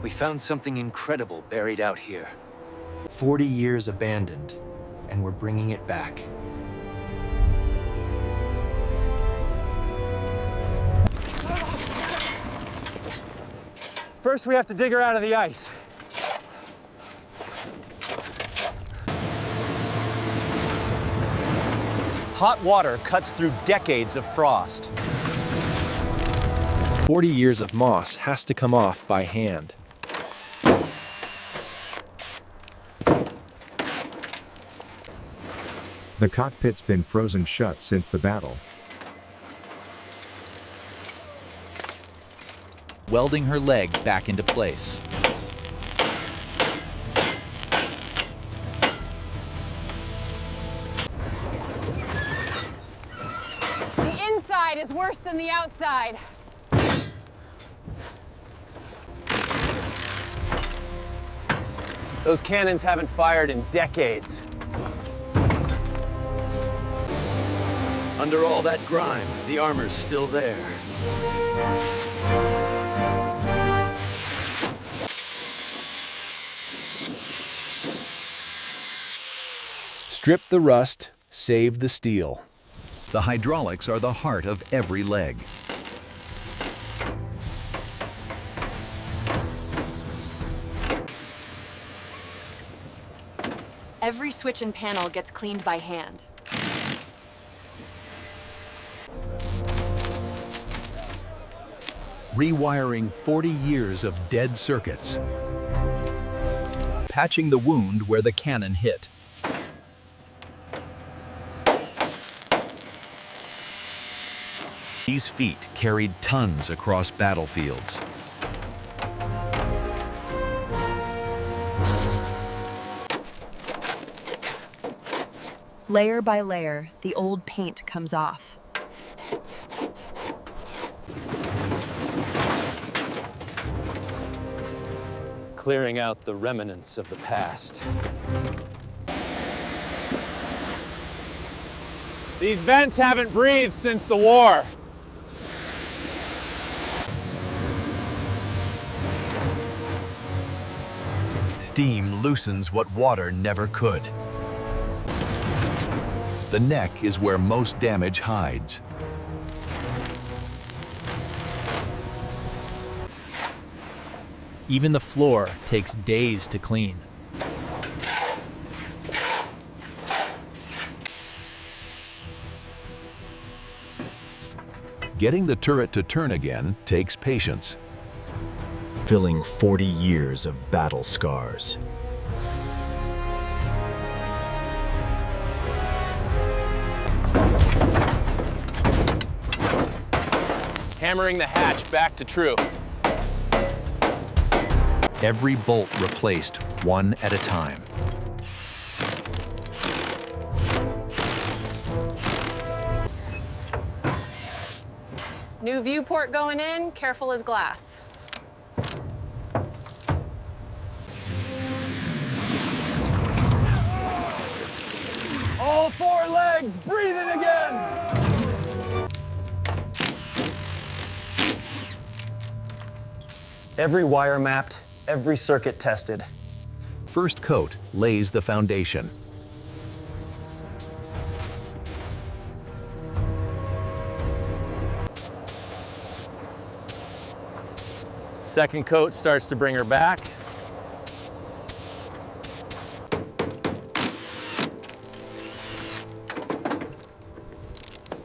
We found something incredible buried out here. 40 years abandoned, and we're bringing it back. First, we have to dig her out of the ice. Hot water cuts through decades of frost. 40 years of moss has to come off by hand. The cockpit's been frozen shut since the battle. Welding her leg back into place. The inside is worse than the outside. Those cannons haven't fired in decades. Under all that grime, the armor's still there. Strip the rust, save the steel. The hydraulics are the heart of every leg. Every switch and panel gets cleaned by hand. Rewiring 40 years of dead circuits. Patching the wound where the cannon hit. These feet carried tons across battlefields. Layer by layer, the old paint comes off. Clearing out the remnants of the past. These vents haven't breathed since the war. Steam loosens what water never could. The neck is where most damage hides. Even the floor takes days to clean. Getting the turret to turn again takes patience. Filling 40 years of battle scars. Hammering the hatch back to true. Every bolt replaced one at a time. New viewport going in, careful as glass. All four legs breathing again. Every wire mapped, every circuit tested. First coat lays the foundation. Second coat starts to bring her back.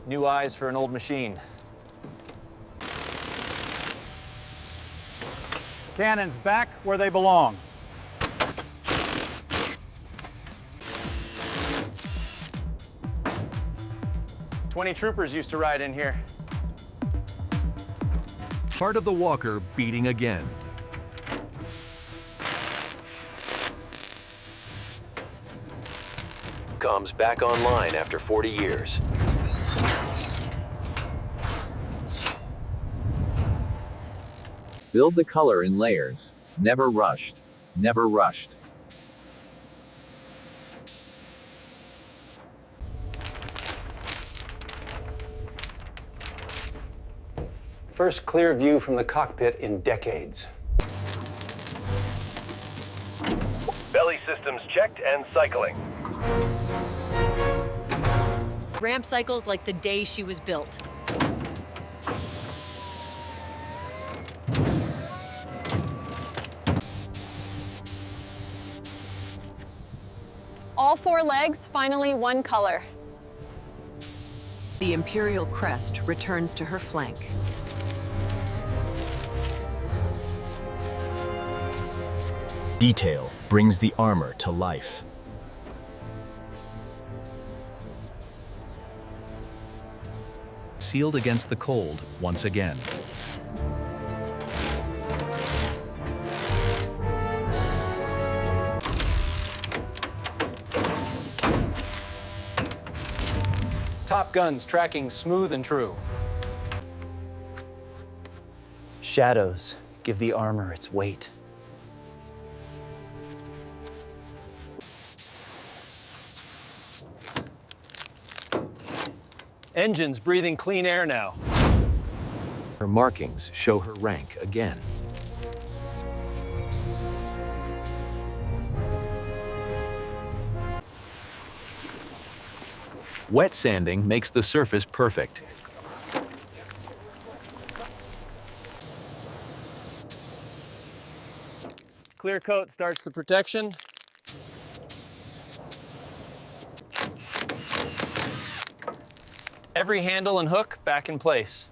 New eyes for an old machine. Cannons back where they belong. "20 troopers used to ride in here." Part of the walker beating again. Comes back online after 40 years. Build the color in layers. Never rushed. Never rushed. First clear view from the cockpit in decades. systems checked and cycling. Ramp cycles like the day she was built. All 4 legs, finally one color. The Imperial crest returns to her flank. Detail brings the armor to life. Sealed against the cold once again. Top guns tracking smooth and true. Shadows give the armor its weight. Engines breathing clean air now. Her markings show her rank again. Wet sanding makes the surface perfect. Clear coat starts the protection. Every handle and hook back in place.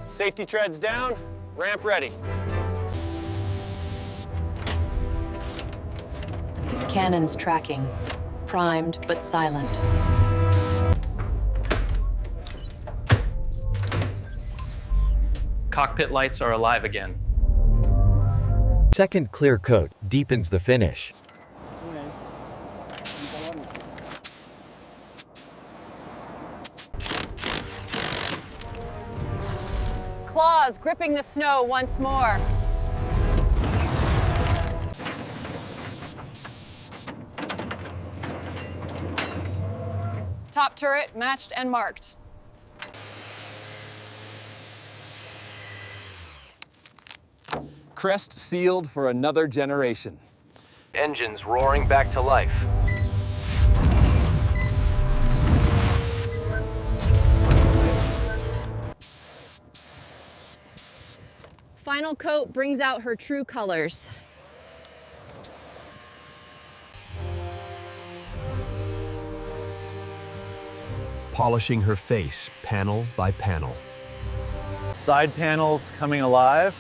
Safety treads down, ramp ready. Cannons tracking, primed but silent. Cockpit lights are alive again. Second clear coat deepens the finish. Claws gripping the snow once more. Top turret matched and marked. Crest sealed for another generation. Engines roaring back to life. Final coat brings out her true colors. Polishing her face panel by panel. Side panels coming alive.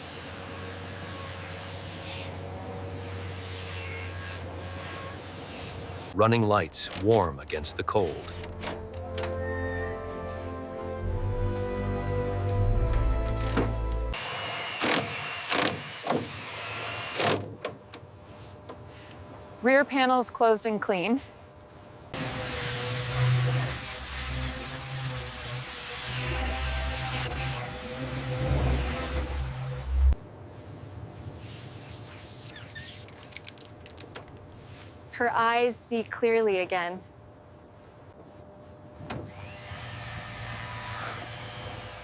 Running lights warm against the cold. Rear panels closed and clean. Her eyes see clearly again.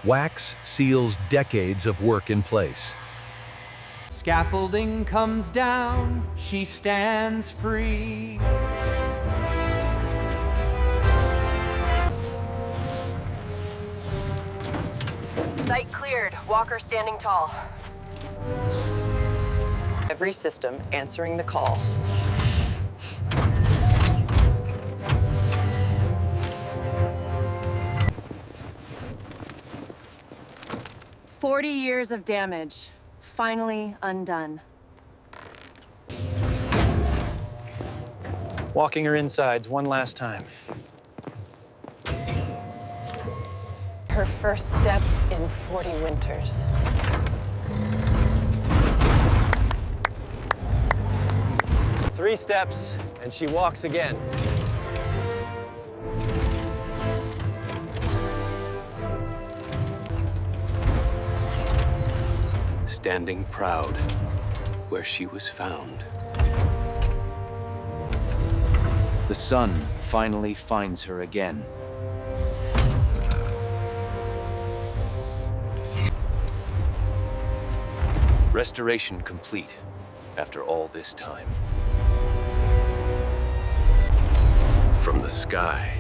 Wax seals decades of work in place. Scaffolding comes down, she stands free. Site cleared, Walker standing tall. Every system answering the call. "40 years of damage, finally undone." Walking her insides one last time. Her first step in 40 winters. Three steps, and she walks again. Standing proud where she was found. The sun finally finds her again. Restoration complete after all this time. From the sky,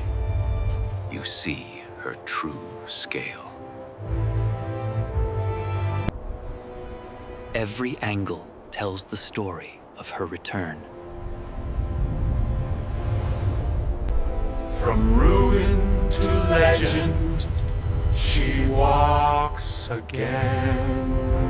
you see her true scale. Every angle tells the story of her return. From ruin to legend, she walks again.